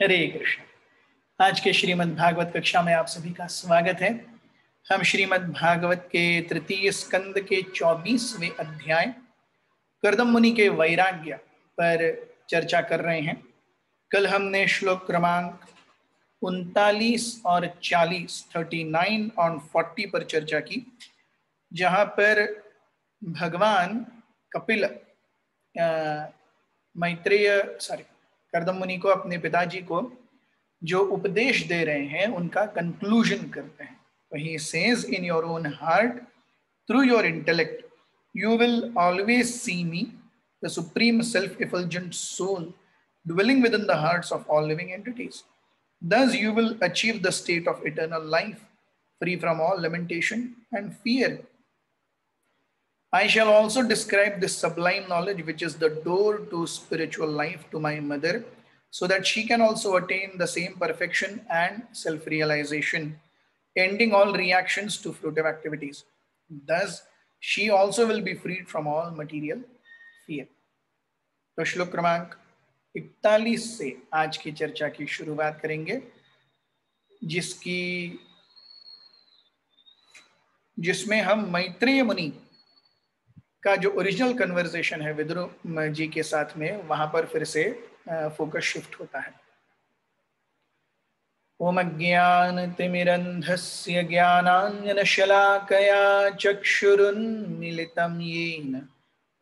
हरे कृष्ण। आज के श्रीमद् भागवत कक्षा में आप सभी का स्वागत है। हम श्रीमद् भागवत के तृतीय स्कंद के 24वें अध्याय कर्दम मुनि के वैराग्य पर चर्चा कर रहे हैं। कल हमने श्लोक क्रमांक 39 और 40 39 और 40 पर चर्चा की, जहां पर भगवान कपिल कर्दम मुनि को, अपने पिताजी को जो उपदेश दे रहे हैं उनका कंक्लूजन करते हैं। He says, in your own heart, through your intellect, you will always see me, the supreme self-effulgent soul, dwelling within the hearts of all living entities. Thus you will achieve the state of eternal life, free from all lamentation and fear. I shall also describe this sublime knowledge, which is the door to spiritual life, to my mother, so that she can also attain the same perfection and self-realization, ending all reactions to fruitive activities. Thus, she also will be freed from all material fear. तो श्लोक क्रमांक 41 से आज की चर्चा की शुरुआत करेंगे, जिसमें हम मैत्रेय मुनि का जो ओरिजिनल कन्वर्सेशन है विदुर जी के साथ में, वहां पर फिर से फोकस शिफ्ट होता है। ओम अज्ञानतिमिरन्धस्य ज्ञानाञ्जनशलाकया चक्षुरुन्मीलितं येन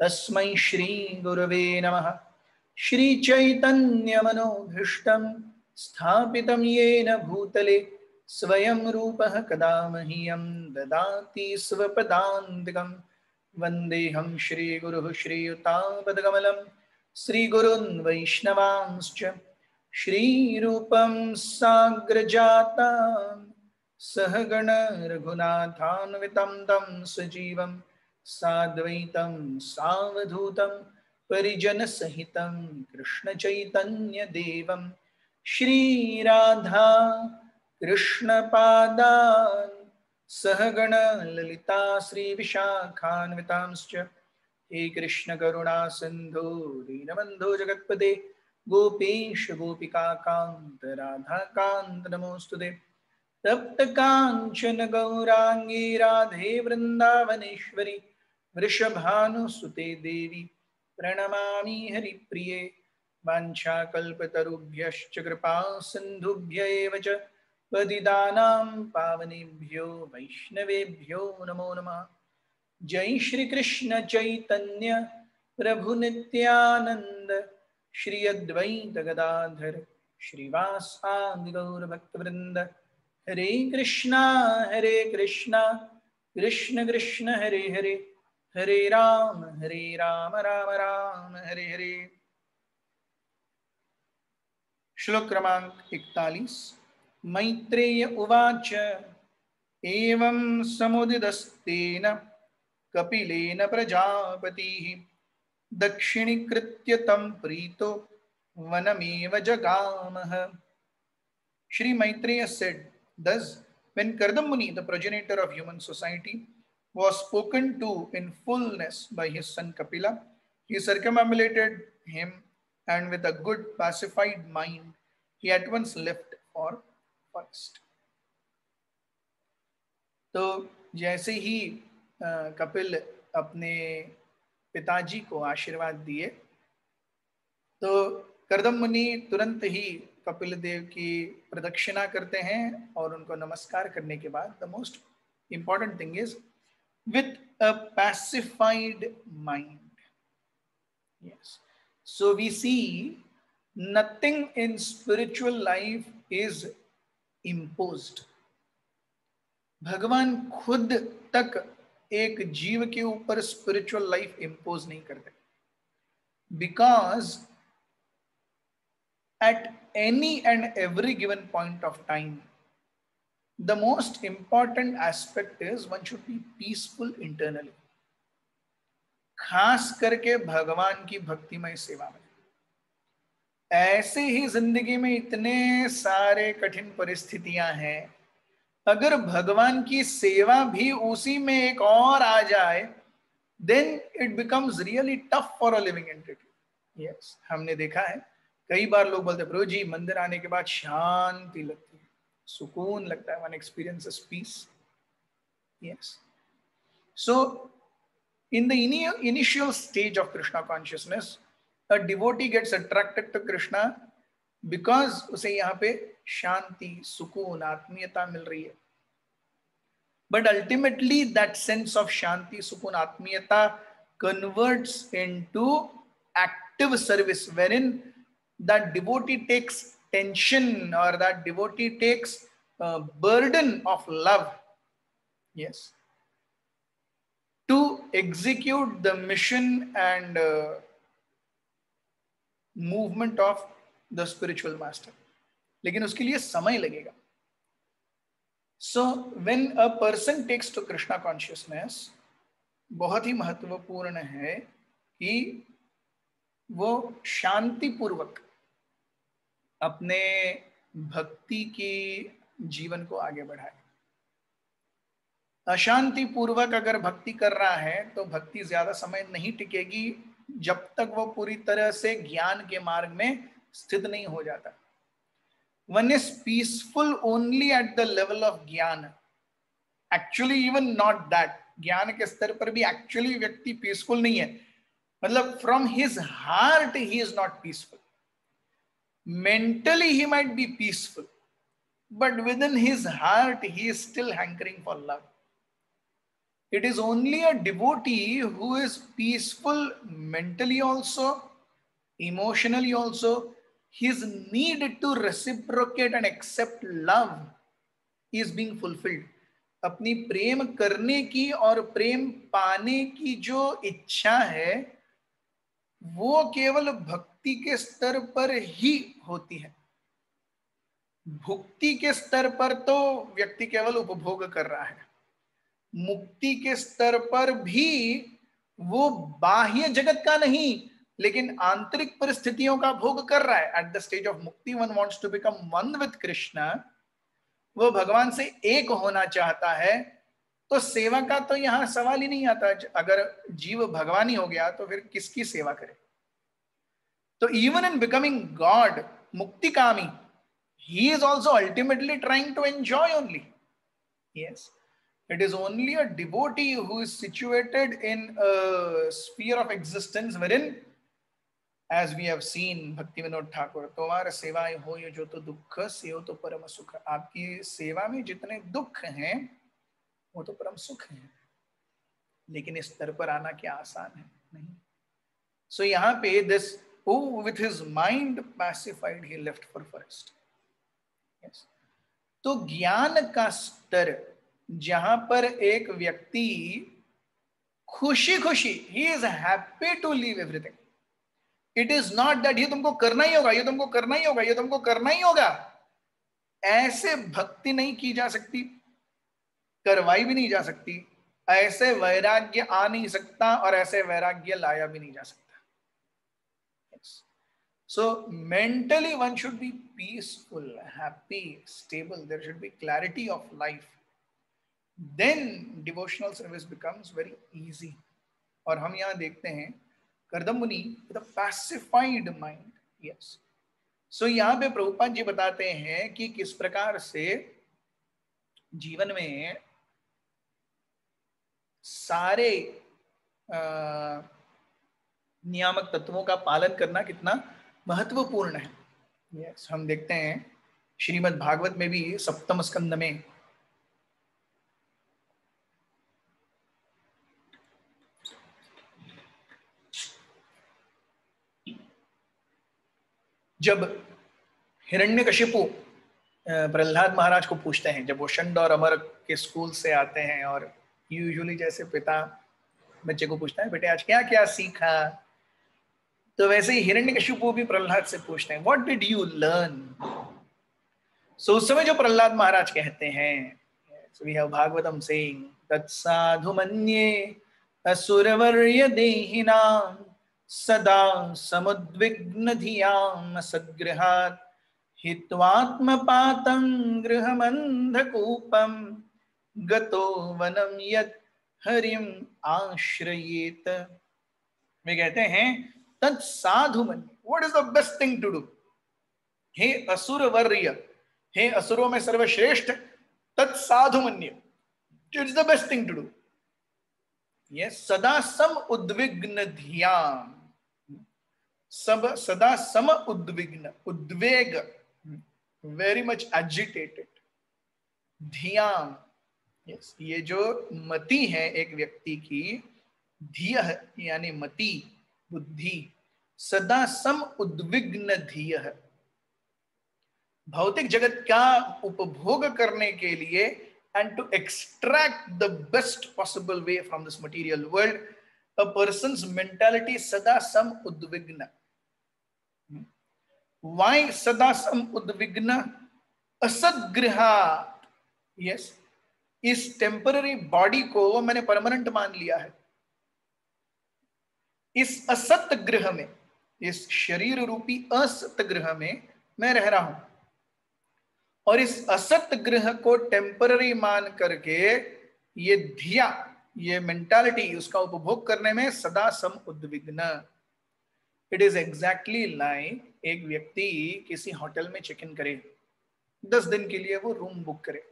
तस्मै श्रीगुरवे नमः। श्रीचैतन्यमनोभीष्टं स्थापितं येन भूतले स्वयं रूपः कदा मह्यं ददाति स्वपदान्तिकम्। वन्देऽहं श्रीगुरुः श्रीयुतापदकमलं श्रीगुरून् वैष्णवांश्च श्रीरूपं साग्रजातं सहगण रघुनाथान्वितं तं सजीवं साद्वैतं सावधूतं परिजनसहितं कृष्णचैतन्यदेवं श्रीराधा कृष्णपादान् सहगण ललिता श्रीविशाखान्वितांश्च। हे कृष्ण करुणा सिन्धो दीनबन्धो जगत्पते गोपेश गोपिकान्त राधाकान्त नमोस्तुते। तप्त कांचन गौरांगी राधे वृंदावनेश्वरी वृषभानुसुते देवी प्रणमामि हरिप्रिये। वाञ्छाकल्पतरुभ्यश्च कृपा सिन्धुभ्य एव च पतितानां पावनेभ्यो वैष्णवेभ्यो नमो नमः। जय श्री कृष्ण चैतन्य प्रभु नित्यानंद श्री अद्वैत गदाधर श्रीवासादि गौर भक्तवृंद। हरे कृष्णा कृष्ण कृष्ण हरे हरे, हरे राम राम राम हरे हरे। श्लोक क्रमांक 41। मैत्रेय उवाच एवं समुदितस्तेन कपिलेन प्रजापतिः दक्षिणीकृत्य तं Preeto वनमेव जगामः। Shri Maitreya said, thus, when Kardam Muni, the progenitor of human society, was spoken to in fullness by his son Kapila, he circumambulated him, and with a good pacified mind, he at once left for forest. तो जैसे ही कपिल अपने पिताजी को आशीर्वाद दिए, तो कर्दम मुनि तुरंत ही कपिल देव की प्रदक्षिणा करते हैं और उनको नमस्कार करने के बाद, the most important thing is with a pacified mind. Yes, so we see nothing in spiritual life is imposed. भगवान खुद तक एक जीव के ऊपर स्पिरिचुअल लाइफ इंपोज नहीं करते, because at any and every given point of time, the most important aspect is one should be peaceful internally. खास करके भगवान की भक्तिमय सेवा में। ऐसे ही जिंदगी में इतने सारे कठिन परिस्थितियां हैं, अगर भगवान की सेवा भी उसी में एक और आ जाए, then it becomes really tough for a living entity. Yes, हमने देखा है कई बार लोग बोलते हैं प्रभु जी मंदिर आने के बाद शांति लगती है, सुकून लगता है, one experiences peace. Yes. So in the initial stage of Krishna consciousness, a devotee gets attracted to Krishna because उसे यहाँ पे शांति, सुकून, आत्मीयता मिल रही है. But ultimately that sense of shanti, sukun, atmiyata converts into active service, wherein that devotee takes tension, or that devotee takes burden of love. Yes. To execute the mission and movement of the spiritual master. लेकिन उसके लिए समय लगेगा. So when a person takes to Krishna consciousness, बहुत ही महत्वपूर्ण है कि वो शांति पूर्वक अपने भक्ति की जीवन को आगे बढ़ाए. अशांति पूर्वक अगर भक्ति कर रहा है तो भक्ति ज्यादा समय नहीं टिकेगी जब तक वो पूरी तरह से ज्ञान के मार्ग में स्थित नहीं हो जाता. One is peaceful only at the level of ज्ञान. Actually even not that. ज्ञान के स्तर पर भी actually व्यक्ति peaceful नहीं है. मतलब from his heart he is not peaceful. Mentally he might be peaceful, but within his heart he is still hankering for love. It is only a devotee who is peaceful mentally also, emotionally also. His need to reciprocate and accept love is being fulfilled. अपनी प्रेम करने की और प्रेम पाने की जो इच्छा है वो केवल भक्ति के स्तर पर ही होती है. भुक्ति के स्तर पर तो व्यक्ति केवल उपभोग कर रहा है. मुक्ति के स्तर पर भी वो बाह्य जगत का नहीं लेकिन आंतरिक परिस्थितियों का भोग कर रहा है. एट द स्टेज ऑफ मुक्ति one wants to become one with Krishna. वो भगवान से एक होना चाहता है. तो सेवा का तो यहां सवाल ही नहीं आता. अगर जीव भगवान ही हो गया तो फिर किसकी सेवा करे. तो इवन इन बिकमिंग गॉड, मुक्तिकामी, he is also ultimately trying to enjoy only. Yes. It is only a devotee who is situated in a sphere of existence wherein, as we have seen Bhakti Vinod Thakur, तुम्हारा सेवाएं हो ये जो तो दुख से हो तो परम सुख. आपकी सेवा में जितने दुख हैं वो तो परम सुख हैं, लेकिन इस स्तर पर आना क्या आसान है? नहीं. So यहाँ पे this, oh, with his mind pacified he left for forest. Yes. तो ज्ञान का स्तर जहां पर एक व्यक्ति खुशी खुशी, he is happy to leave everything. It is not that ये तुमको करना ही होगा, ये तुमको करना ही होगा, ये तुमको करना ही होगा. ऐसे भक्ति नहीं की जा सकती, करवाई भी नहीं जा सकती. ऐसे वैराग्य आ नहीं सकता और ऐसे वैराग्य लाया भी नहीं जा सकता. So mentally one should be peaceful, happy, stable. There should be clarity of life. Then devotional service becomes very easy. और हम यहाँ देखते हैं कर्दम मुनि with a pacified mind. Yes. So यहाँ पे प्रभुपाद जी बताते हैं कि किस प्रकार से जीवन में सारे नियामक तत्वों का पालन करना कितना महत्वपूर्ण है. yes, हम देखते हैं श्रीमद् भागवत में भी सप्तम स्कंद में जब हिरण्यकशिपु प्रहलाद महाराज को पूछते हैं, जब वो षंड और अमर के स्कूल से आते हैं और यूजुअली जैसे पिता बच्चे को पूछता है बेटे आज क्या क्या सीखा, तो वैसे ही हिरण्यकशिपु भी प्रहलाद से पूछते हैं व्हाट डिड यू लर्न. सो उस समय जो प्रहलाद महाराज कहते हैं, वी हैव भागवतम सेइंग तत्साधु मन्ये असुरवर्य देहिनां सदा समुद्विग्न धियां सद्गृहात् हित्वात्मपातं गृहमन्धकूपं गतो वनं यत् हरिम आश्रयेत. वे कहते हैं तत्साधु मन, what is the best thing to do? हे असुर वर्य, हे असुरों में सर्वश्रेष्ठ, तत्साधु मन्य, it's the best thing to do. Yes, सदा सम उद्विग्न धियान, सब सदा सम उद्विग्न, उद्वेग, वेरी मच एजिटेटेड, धियान, यस, ये जो मति है एक व्यक्ति की, धिय यानी मति, बुद्धि, सदा सम उद्विग्न धिय, भौतिक जगत का उपभोग करने के लिए, and to extract the best possible way from this material world, a person's mentality सदा सम उद्विग्न। व्हाई सदा सम उद्विग्न? असद्गृहात्, यस, इस टेम्पररी बॉडी को मैंने परमानेंट मान लिया है। इस असत गृह में, इस शरीर रूपी असत गृह में मैं रह रहा हूं, और इस असत गृह को टेम्पररी मान करके ये धिया, ये मेंटालिटी, उसका उपभोग करने में सदा सम उद्विग्न। इट इज एग्जैक्टली लाइक एक व्यक्ति किसी होटल में चेक इन करे, 10 दिन के लिए वो रूम बुक करे,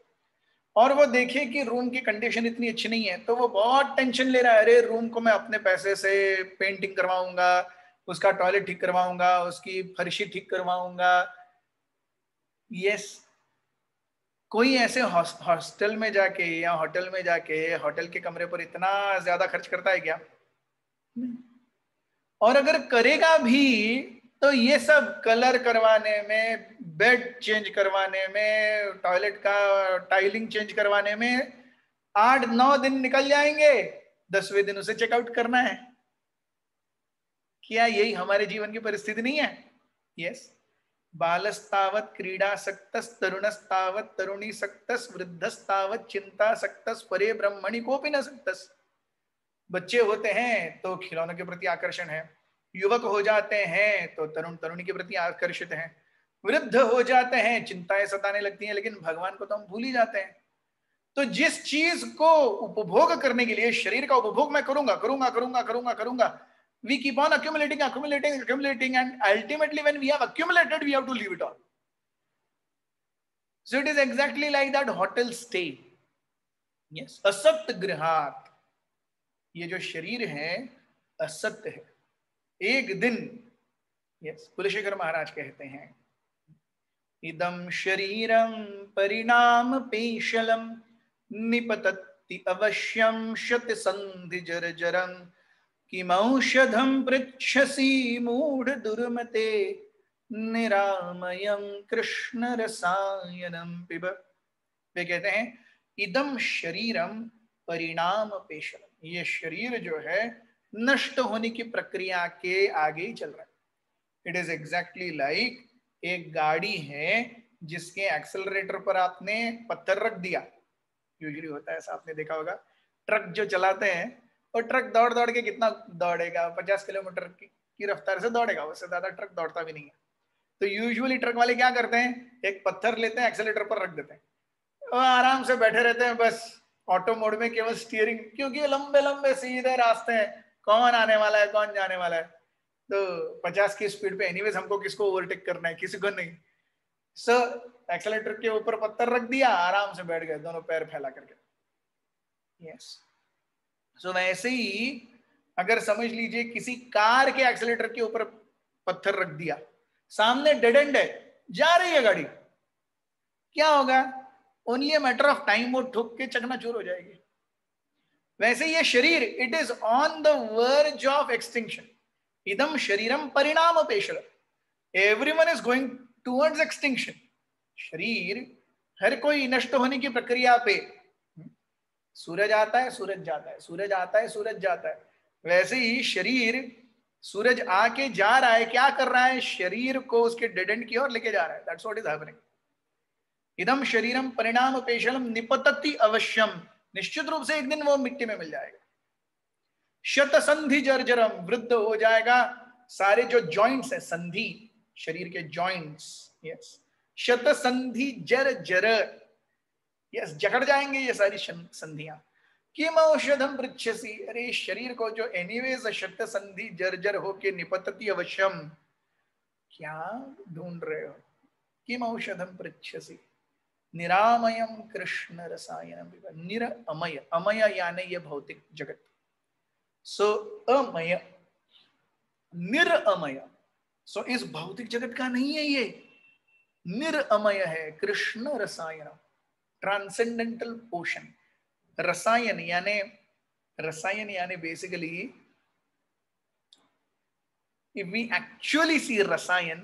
और वो देखे कि रूम की कंडीशन इतनी अच्छी नहीं है, तो वो बहुत टेंशन ले रहा है, अरे रूम को मैं अपने पैसे से पेंटिंग करवाऊंगा, उसका टॉयलेट ठीक करवाऊंगा, उसकी फर्शी ठीक करवाऊंगा। यस, कोई ऐसे हॉस्टल में जाके या होटल में जाके होटल के कमरे पर इतना ज्यादा खर्च करता है क्या? और अगर करेगा भी तो ये सब कलर करवाने में, बेड चेंज करवाने में, टॉयलेट का टाइलिंग चेंज करवाने में 8-9 दिन निकल जाएंगे, 10वें दिन उसे चेकआउट करना है। क्या यही हमारे जीवन की परिस्थिति नहीं है? यस, बालस्तावत क्रीडासक्तस् तरुणस्तावत तरुणीसक्तस् वृद्धस्तावत चिंतासक्तस् परे ब्रह्मणि कोपि न सक्तस्। बच्चे होते हैं तो खिलौनों के प्रति आकर्षण है, युवक हो जाते हैं तो तरुण तरुणी के प्रति आकर्षित हैं, वृद्ध हो जाते हैं, चिंताएं सताने लगती हैं, लेकिन भगवान को तो हम भूल ही जाते हैं। तो जिस चीज को उपभोग करने के लिए, शरीर का उपभोग मैं करूंगा करूंगा करूंगा करूंगा करूंगा, we keep on accumulating and ultimately when we have accumulated we have to leave it all. So it is exactly like that hotel stay. Yes, असत गृहात, ये जो शरीर है असत्य है। एक दिन, यस, कुलशेखर महाराज कहते हैं, इदं शरीरं परिणाम पेशलम निपतति अवश्यम शत संधि जर्जरं किमौषधं पृच्छसि मूढ़ दुर्मते निरामयं कृष्ण रसायनम पिब। वे कहते हैं इदम शरीरम परिणाम पेशलम, ये शरीर जो है नष्ट होने की प्रक्रिया के आगे ही चल रहा है। इट इज एग्जैक्टली लाइक एक गाड़ी है जिसके एक्सेलरेटर पर आपने पत्थर रख दिया, यूजुअली होता है ऐसा, आपने देखा होगा। ट्रक जो चलाते हैं, और ट्रक दौड़ दौड़ के कितना दौड़ेगा, 50 किलोमीटर की रफ्तार से दौड़ेगा, उससे ज्यादा ट्रक दौड़ता भी नहीं है। तो यूजुअली ट्रक वाले क्या करते हैं, एक पत्थर लेते हैं, एक्सेलरेटर पर रख देते हैं, और आराम से बैठे रहते हैं, बस ऑटो मोड में, केवल स्टीयरिंग, क्योंकि लंबे लंबे सीधे रास्ते हैं, कौन आने वाला है कौन जाने वाला है, तो 50 की स्पीड पे एनीवेज हमको किसको ओवरटेक करना है, किसी को नहीं। सो एक्सेलरेटर के ऊपर पत्थर रख दिया, आराम से बैठ गए दोनों पैर फैला करके। यस, सो वैसे ही अगर समझ लीजिए किसी कार के एक्सेलरेटर के ऊपर पत्थर रख दिया, सामने डेड एंड है, जा रही है गाड़ी, क्या होगा? Only a matter of time, वो ठुक के चकनाचूर हो जाएगी। वैसे ये शरीर, it is on the verge of extinction. इदम शरीरम परिणाम पेशल, everyone is going towards extinction. शरीर हर कोई नष्ट होने की प्रक्रिया पे, सूरज आता है सूरज जाता है, सूरज आता है सूरज जाता है, वैसे ही शरीर सूरज आके जा रहा है, क्या कर रहा है? शरीर को उसके डेड एंड की ओर लेके जा रहा है। That's what is happening. इदम शरीरम परिणाम पेशलम निपतति अवश्यम, निश्चित रूप से एक दिन वो मिट्टी में मिल जाएगा। शत संधि जर्जरम, वृद्ध हो जाएगा, सारे जो जॉइंट्स है, संधि शरीर के जॉइंट्स, यस, शत संधि जर्जर, यस, जकड़ जाएंगे ये सारी संधियां। किम औषधम पृच्छसि, अरे शरीर को जो एनीवेज शत संधि जर्जर होके निपतति अवश्यम, क्या ढूंढ रहे हो? किम औषधम पृच्छसि निरामयम कृष्ण रसायनम पिब। निरअमय, अमय यानी ये भौतिक जगत। सो अमय, निरअमय, सो इस भौतिक जगत का नहीं है ये, निरअमय है। कृष्ण रसायनम, ट्रांसेंडेंटल ओशन। रसायन यानी basically, if we actually see rasayan,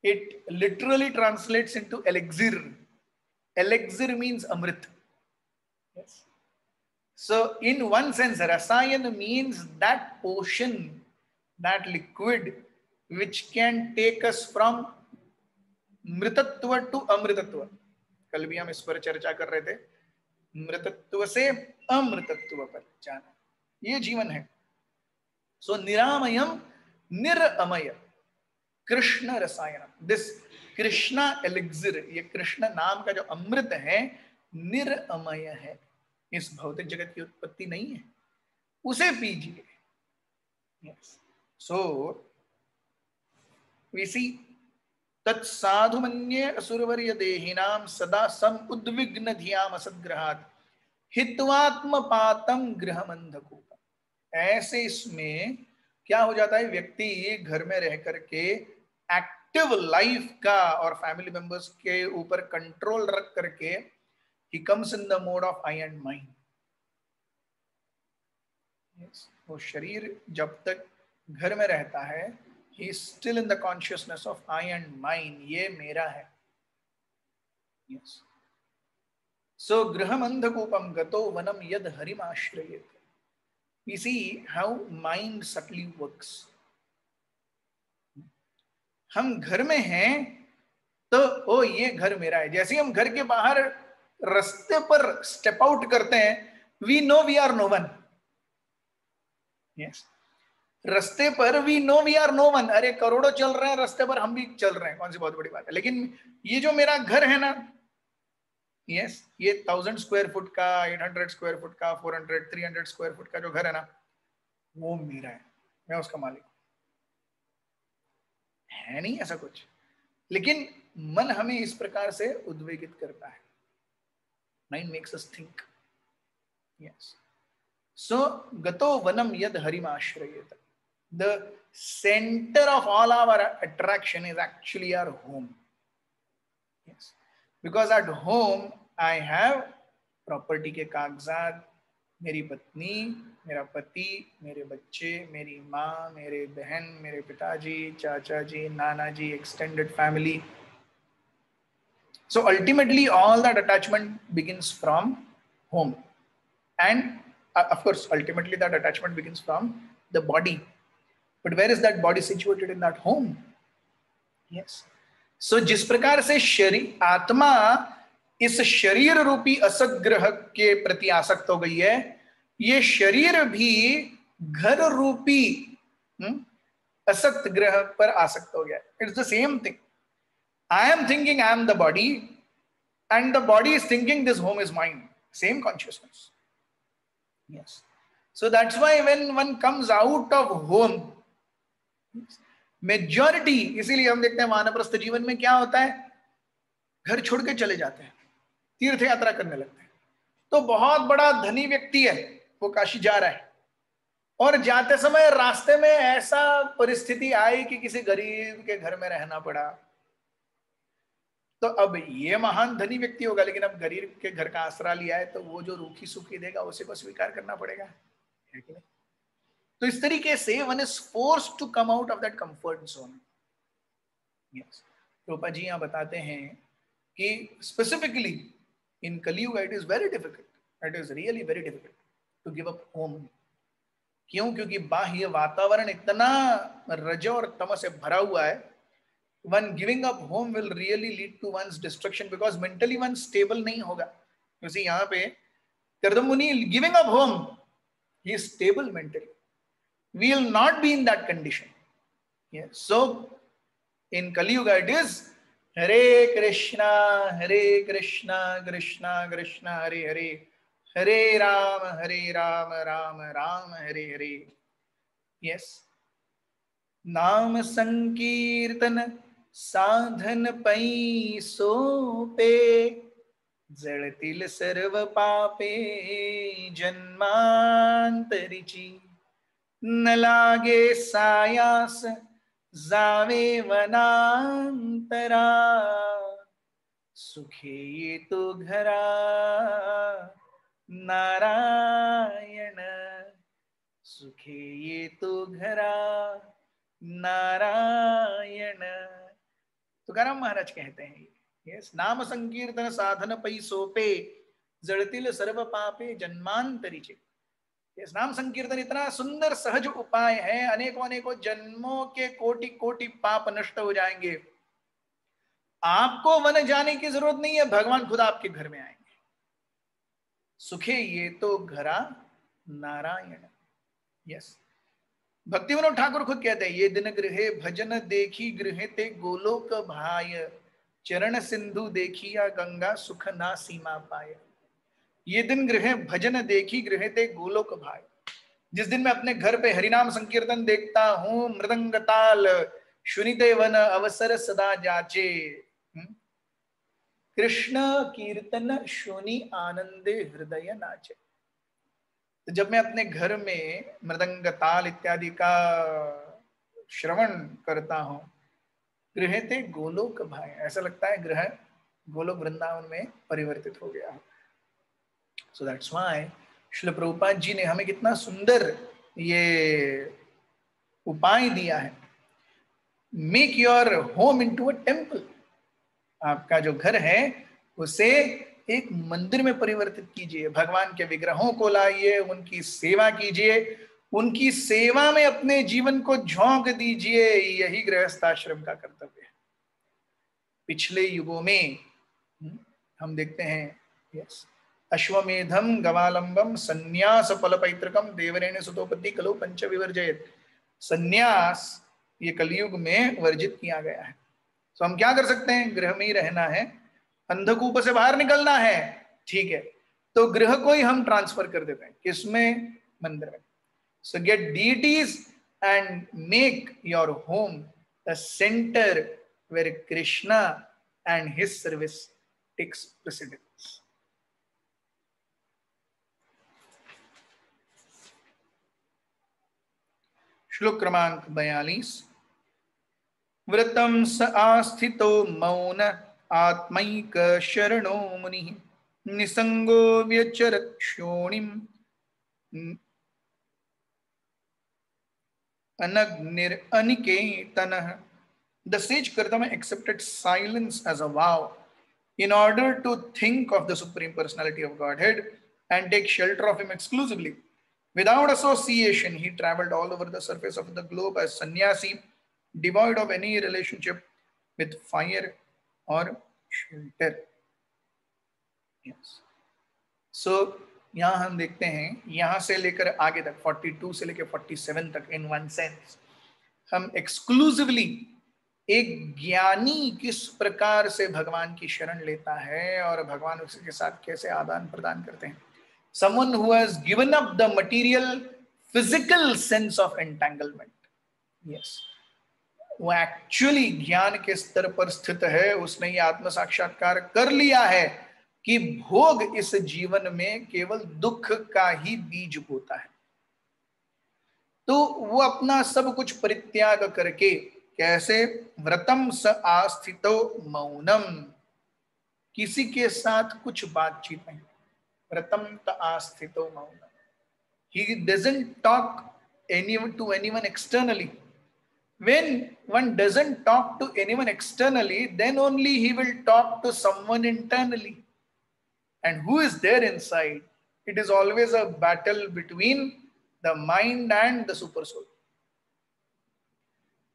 it literally translates into elixir. Elixir means amrit. Yes. So in one sense, rasayan means that ocean, that liquid which can take us from मृतत्व to अमृतत्व। कल भी हम इस पर चर्चा कर रहे थे, मृतत्व से अमृतत्व पर जाना, ये जीवन है। सो निरामयम निरअमय कृष्ण रसायनम, दिस कृष्णा एलिक्सिर, ये कृष्ण नाम का जो अमृत है निरअमय है, इस भौतिक जगत की उत्पत्ति नहीं है, उसे पीजिए। यस, सो वी सी तत्साधु मन्ये असुरवर्य देहिनाम सदा सम उद्विग्न धियाम असद्ग्रहात् हित्वात्म पातम गृहमंधकूपम। ऐसे इसमें क्या हो जाता है, व्यक्ति घर में रह करके एक्टिव लाइफ का और फैमिली मेंबर्स के ऊपर कंट्रोल रख करके he comes in the mode of I and mind. वो शरीर जब तक घर में रहता है, he is still in the consciousness of I and mine, ये मेरा है। yes, so graham andhakupam gato vanam yad harim ashrayet। we see how mind subtly works। हम घर में हैं तो ओ ये घर मेरा है, जैसे हम घर के बाहर रास्ते पर स्टेप आउट करते हैं, we know we are no one। yes, रास्ते पर we know we are no one. अरे करोड़ों चल रहे हैं रास्ते पर, हम भी चल रहे हैं, कौन सी बहुत बड़ी बात है। लेकिन ये जो मेरा घर है ना, यस, ये 1000 स्क्वायर फुट का, 800 स्क्वायर फुट का, 400 300 स्क्वायर फुट का जो घर है ना, वो मेरा है, मैं उसका मालिक है नहीं ऐसा कुछ। लेकिन मन हमें इस प्रकार से उद्वेगित करता है, mind makes us think. Yes, so गतो वनम यद Harim आश्रयेत, the center of all our attraction is actually our home। yes, because at home I have property के कागजात, मेरी पत्नी, मेरा पति, मेरे बच्चे, मेरी माँ, मेरे बहन, मेरे पिताजी, चाचा जी, नाना जी, extended family। so ultimately all that attachment begins from home, and of course ultimately that attachment begins from the body। But where is that body situated in that home? Yes. So जिस प्रकार से शरीर, आत्मा इस शरीर रूपी असत ग्रह के प्रति आसक्त हो गई है, ये शरीर भी घर रूपी असत ग्रह पर आसक्त हो गया। It's the same thing. I am thinking I am the body and the body is thinking this home is mind, same consciousness. Yes, so that's why when one comes out of home, majority, इसीलिए हम देखते हैं वानप्रस्थ जीवन में क्या होता है, घर छोड़ के चले जाते हैं, तीर्थ यात्रा करने लगते हैं। तो बहुत बड़ा धनी व्यक्ति है, वो काशी जा रहा है, और जाते समय रास्ते में ऐसा परिस्थिति आई कि किसी गरीब के घर में रहना पड़ा। तो अब ये महान धनी व्यक्ति होगा, लेकिन अब गरीब के घर का आसरा लिया है, तो वो जो रूखी सूखी देगा उसे को स्वीकार करना पड़ेगा, है कि नहीं? तो इस तरीके से one is forced to come out of that comfort zone. Yes, Rupa ji यहाँ बताते हैं कि specifically in Kaliyuga it is very difficult, it is really very difficult to give up home. क्यों? क्योंकि बाह्य वातावरण इतना रज और तम से भरा हुआ है। One giving up home will really lead to one's destruction, because mentally one stable नहीं होगा। क्योंकि यहाँ पे Kardam Muni giving up home, he is stable mentally, we will not be in that condition। yeah, so in Kali Yuga it is Hare Krishna Krishna Krishna Hare Hare, Hare Ram Ram Ram Hare Hare। yes, नाम संकीर्तन साधन पै सोपे, जळतील सर्व पापे जन्मांतरीची, न लागे सायास जावे वनांतरा, सुखे येतो घरा नारायण, सुखे येतो घरा नारायण। तुकाराम महाराज कहते हैं यस, नाम संकीर्तन साधन पै सोपे, जळतील सर्व पापे जन्मांतरीचे। यस, नाम संकीर्तन इतना सुंदर सहज उपाय है, अनेकों अनेकों जन्मों के कोटि कोटि पाप नष्ट हो जाएंगे। आपको वन जाने की जरूरत नहीं है, भगवान खुद आपके घर में आएंगे। सुखे ये तो घरा नारायण। यस, भक्ति विनोद ठाकुर खुद कहते हैं, ये दिन गृहे भजन देखी गृहे ते गोलोक भाय, चरण सिंधु देखिया गंगा सुख ना सीमा पाए। ये दिन गृहे भजन देखी गृहे ते गोलोक भाय, जिस दिन मैं अपने घर पे हरिनाम संकीर्तन देखता हूं, मृदंग ताल सुनिते वन अवसर सदा जाचे, कृष्ण कीर्तन सुनी आनंदे हृदय नाचे। तो जब मैं अपने घर में मृदंग ताल इत्यादि का श्रवण करता हूं, गृह ते गोलोक भाई, ऐसा लगता है गृह गोलोक वृंदावन में परिवर्तित हो गया। So that's why Srila Prabhupada ji ने हमें कितना सुंदर ये उपाय दिया है, make your home into a temple. आपका जो घर है उसे एक मंदिर में परिवर्तित कीजिए, भगवान के विग्रहों को लाइए, उनकी सेवा कीजिए, उनकी सेवा में अपने जीवन को झोंक दीजिए। यही गृहस्थाश्रम का कर्तव्य है। पिछले युगों में हम देखते हैं यस, अश्वमेधम गवालंबम संन्यास फल पैतृकम देवरेण सुतोपति कलो पंच विवर्जयत। संन्यास ये कलयुग में वर्जित किया गया है। तो हम क्या कर सकते हैं, गृह में ही रहना है, अंधकूप से बाहर निकलना है, ठीक है, तो गृह को ही हम ट्रांसफर कर देते हैं, किसमें, मंदिर में। So get deities and make your home the centre where Krishna and his service takes precedence. श्लोक क्रमांक 42। व्रतम स आस्थितो मौन आत्मैक शरणो मुनिः, निसंगो व्यचरत् क्षोणिम् अनग्निर अनिकेतनः। The sage Kartama accepted silence as a vow in order to think of the Supreme Personality of Godhead and take shelter of Him exclusively. Without association, he traveled all over the surface of the globe as sannyasi, devoid of any relationship with fire or shelter. Yes. So, यहाँ हम देखते हैं, यहाँ से लेकर आगे तक 42 से लेकर 47 तक, इन वन सेंस हम एक्सक्लूसिवली एक ज्ञानी किस प्रकार से भगवान की शरण लेता है और भगवान उसके साथ कैसे आदान प्रदान करते हैं। Someone who has given up the material physical sense of entanglement, yes, वो एक्चुअली ज्ञान के स्तर पर स्थित है, उसने ये आत्म साक्षात्कार कर लिया है कि भोग इस जीवन में केवल दुख का ही बीज होता है। तो वो अपना सब कुछ परित्याग करके, कैसे, व्रतम स आस्थितो मौनम, किसी के साथ कुछ बातचीत नहीं, व्रतम त आस्थितो Mounam, he doesn't talk to anyone externally. When one doesn't talk to anyone externally, then only he will talk to someone internally. And who is there inside? It is always a battle between the mind and the super soul.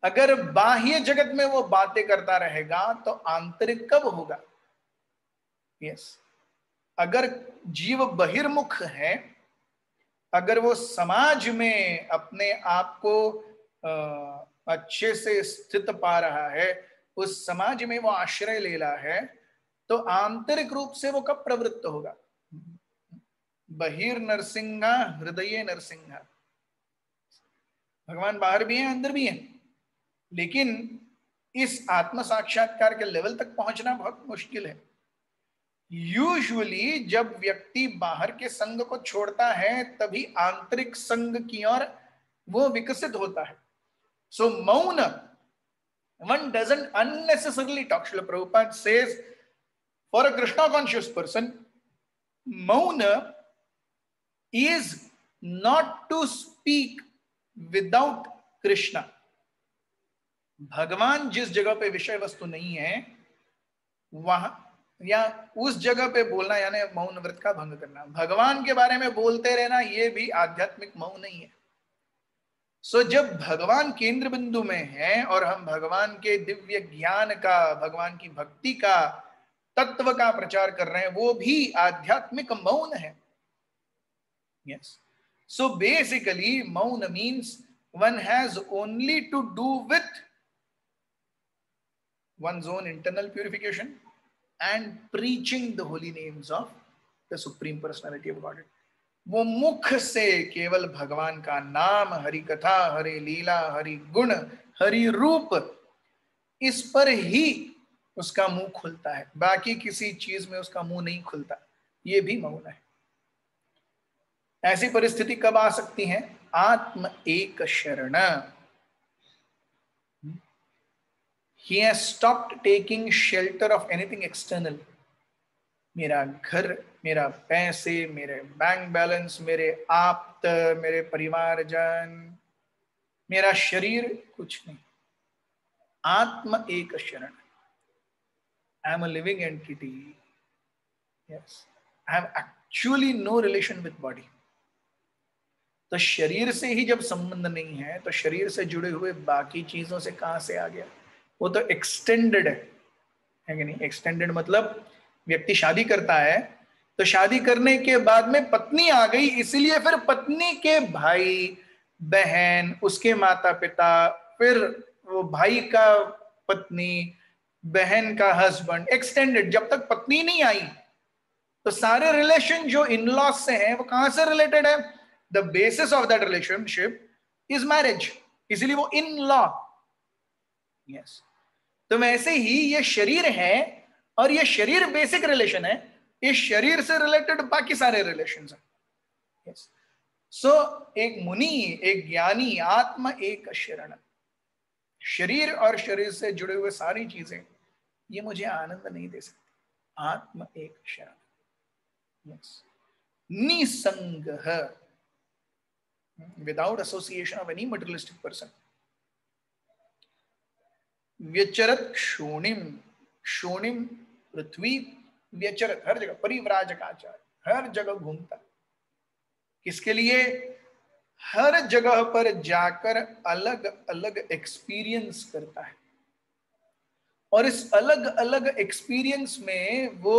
अगर बाह्य जगत में वो बातें करता रहेगा तो आंतरिक कब होगा? यस, अगर जीव बहिर्मुख है, अगर वो समाज में अपने आप को अच्छे से स्थित पा रहा है, उस समाज में वो आश्रय ले रहा है, तो आंतरिक रूप से वो कब प्रवृत्त होगा? बहिर नरसिंहा हृदय नरसिंहा। भगवान बाहर भी हैं, अंदर भी हैं। लेकिन इस आत्म साक्षात्कार के लेवल तक पहुंचना बहुत मुश्किल है। यूजुअली जब व्यक्ति बाहर के संग को छोड़ता है तभी आंतरिक संग की ओर वो विकसित होता है। सो मौन, one doesn't unnecessarily talk. Srila Prabhupada says, for a Krishna conscious person, mauna is not to speak without Krishna. भगवान जिस जगह पे विषय वस्तु नहीं है वहां या उस जगह पे बोलना यानी मौन व्रत का भंग करना। भगवान के बारे में बोलते रहना ये भी आध्यात्मिक मौन नहीं है। सो जब भगवान केंद्र बिंदु में है और हम भगवान के दिव्य ज्ञान का, भगवान की भक्ति का, तत्व का प्रचार कर रहे हैं, वो भी आध्यात्मिक मौन है। यस, सो बेसिकली मौन means one has only to do with one's own internal purification and preaching the holy names of the Supreme Personality of Godhead. वो मुख से केवल भगवान का नाम, हरि कथा, हरि लीला, हरि गुण, हरि रूप, इस पर ही उसका मुंह खुलता है, बाकी किसी चीज में उसका मुंह नहीं खुलता। ये भी मौन है। ऐसी परिस्थिति कब आ सकती है? आत्म एक शरण। He has stopped taking shelter of anything external. मेरा घर, मेरा पैसे, मेरे बैंक बैलेंस, मेरे आप्त, मेरे परिवारजन, मेरा शरीर, कुछ नहीं। आत्म एक शरण। I am a living entity. Yes, I have actually no relation with body. तो शरीर से ही जब संबंध नहीं है तो शरीर से जुड़े हुए बाकी चीजों से कहां से आ गया? वो तो एक्सटेंडेड है कि नहीं? एक्सटेंडेड मतलब व्यक्ति शादी करता है तो शादी करने के बाद में पत्नी आ गई, इसलिए फिर पत्नी के भाई बहन, उसके माता पिता, फिर वो भाई का पत्नी, बहन का हस्बैंड, एक्सटेंडेड। जब तक पत्नी नहीं आई तो सारे रिलेशन जो इन लॉज से हैं वो कहां से रिलेटेड है? The basis of that relationship is marriage, इसलिए वो इन लॉ। यस, तो वैसे ही ये शरीर है और ये शरीर बेसिक रिलेशन है, इस शरीर से रिलेटेड बाकी सारे रिलेशंस हैं। यस, सो एक मुनि, एक ज्ञानी, आत्म एक शरण, शरीर और शरीर से जुड़े हुए सारी चीजें ये मुझे आनंद नहीं दे सकती। आत्म एक शरण। यस, निसंग, without association of any materialistic person. व्यचरत क्षोणिम, क्षोणिम पृथ्वी, व्यचरत हर जगह, परिव्राजकाचार्य, हर जगह घूमता। किसके लिए? हर जगह पर जाकर अलग अलग एक्सपीरियंस करता है और इस अलग अलग एक्सपीरियंस में वो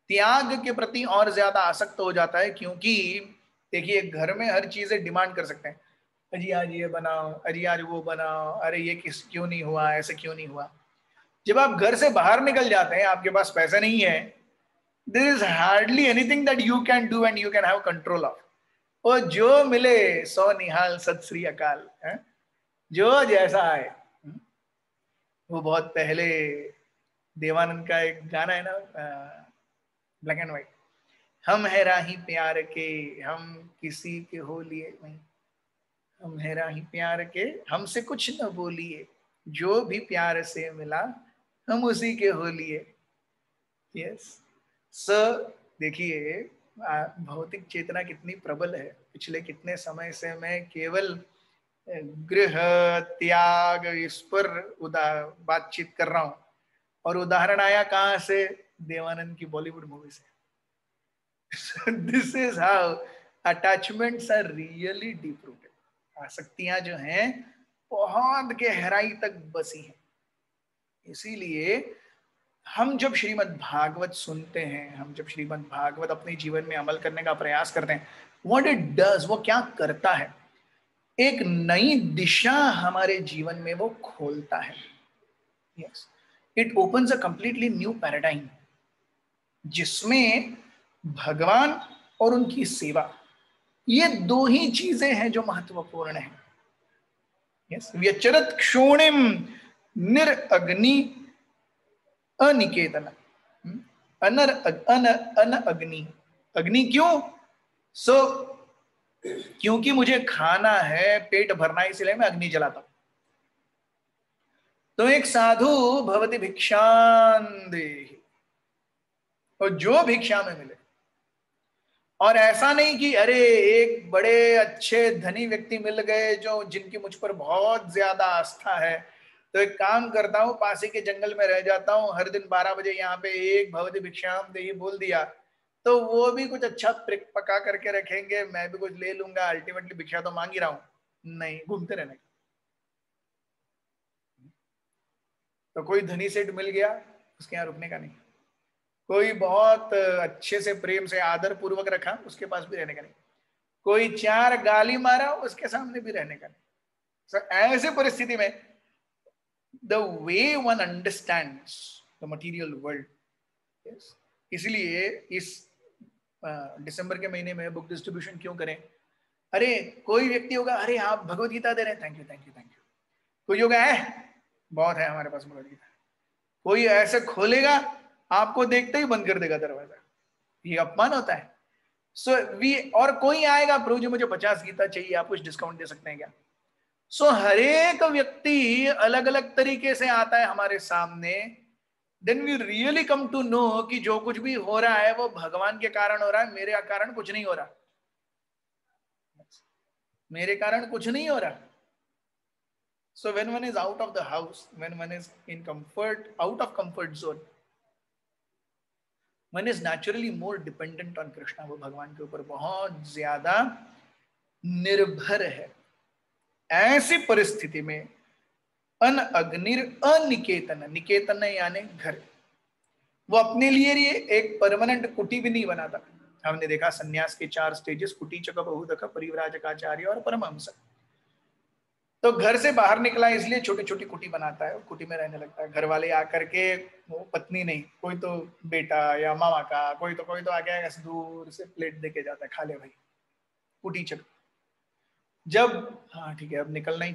त्याग के प्रति और ज्यादा आसक्त हो जाता है। क्योंकि देखिए, घर में हर चीजें डिमांड कर सकते हैं, अजी आज ये बनाओ, अजी आज वो बनाओ, अरे ये क्यों नहीं हुआ, ऐसे क्यों नहीं हुआ। जब आप घर से बाहर निकल जाते हैं, आपके पास पैसा नहीं है, there is hardly anything that you can do and you can have control of. और जो मिले सो निहाल, सत श्री अकाल, जो जैसा है। वो बहुत पहले देवानंद का एक गाना है ना, ब्लैक एंड व्हाइट, हम है राही प्यार के, हम किसी के हो लिए नहीं, हम है राही प्यार के, हमसे कुछ न बोलिए, जो भी प्यार से मिला हम उसी के हो लिए। यस, देखिए भौतिक चेतना कितनी प्रबल है। पिछले कितने समय से मैं केवल गृह त्याग इस पर बातचीत कर रहा हूं और उदाहरण आया कहां से? देवानंद की बॉलीवुड मूवी से। This is how attachments are really deep rooted. आसक्तियां जो हैं बहुत गहराई तक बसी हैं। इसीलिए हम जब श्रीमद् भागवत सुनते हैं, हम जब श्रीमद् भागवत अपने जीवन में अमल करने का प्रयास करते हैं, व्हाट इट डज, वो क्या करता है? एक नई दिशा हमारे जीवन में वो खोलता है। Yes, it opens a completely new paradigm, जिसमें भगवान और उनकी सेवा, ये दो ही चीजें हैं जो महत्वपूर्ण हैं। यस, व्यचरत क्षोणिम निर अग्नि अनिकेतन। अनर अन अन अग्नि, अग्नि क्यों? सो क्योंकि मुझे खाना है, पेट भरना है, इसलिए मैं अग्नि जलाता हूं। तो एक साधु भवति भिक्षान देहि, और जो भिक्षा में मिले। और ऐसा नहीं कि अरे एक बड़े अच्छे धनी व्यक्ति मिल गए जो जिनकी मुझ पर बहुत ज्यादा आस्था है, तो एक काम करता हूँ, पासी के जंगल में रह जाता हूँ, हर दिन 12 बजे यहाँ पे एक भवति भिक्षाम देहि बोल दिया, तो वो भी कुछ अच्छा पका करके रखेंगे, मैं भी कुछ ले लूंगा, अल्टीमेटली भिक्षा तो मांग ही रहा हूं। नहीं, घूमते रहने। तो कोई धनी सेठ मिल गया, उसके यहाँ रुकने का नहीं। कोई बहुत अच्छे से प्रेम से आदर पूर्वक रखा, उसके पास भी रहने का नहीं। कोई 4 गाली मारा, उसके सामने भी रहने का नहीं। So, ऐसे परिस्थिति में the way one understands the material world, इसलिए इस दिसंबर के महीने में बुक डिस्ट्रीब्यूशन क्यों करें? अरे कोई व्यक्ति होगा, अरे आप भगवत गीता दे रहे हैं, thank you thank you thank you. कोई होगा है बहुत है हमारे पास भगवत गीता। कोई ऐसे खोलेगा, आपको देखते ही बंद कर देगा दरवाजा, ये अपमान होता है। सो वी, और कोई आएगा, प्रभु जी मुझे 50 गीता चाहिए, आप कुछ डिस्काउंट दे सकते हैं क्या? सो हर एक व्यक्ति अलग अलग तरीके से आता है हमारे सामने। Then we really come to know कि जो कुछ भी हो रहा है वो भगवान के कारण हो रहा है, मेरे कारण कुछ नहीं हो रहा, मेरे कारण कुछ नहीं हो रहा। So when one is out of the house, when one is in comfort, out of comfort zone, one is naturally more dependent on Krishna, वो भगवान के ऊपर बहुत ज्यादा निर्भर है। ऐसी परिस्थिति में अन अग्निर अनिकेतन, निकेतन यानी घर, वो अपने लिए एक परमानेंट कुटी भी नहीं बनाता। हमने देखा सन्यास के 4 स्टेजेस, कुटी चक बहुदक परिव्राजकाचार्य और परमहंस। तो घर से बाहर निकला इसलिए छोटी छोटी कुटी बनाता है, कुटी में रहने लगता है। घर वाले आकर के, वो पत्नी नहीं, कोई तो बेटा या मामा का, कोई तो आ गया, ऐसे दूर से प्लेट देके जाता है, खा ले भाई, कुटी चक। जब हाँ ठीक है अब निकलना ही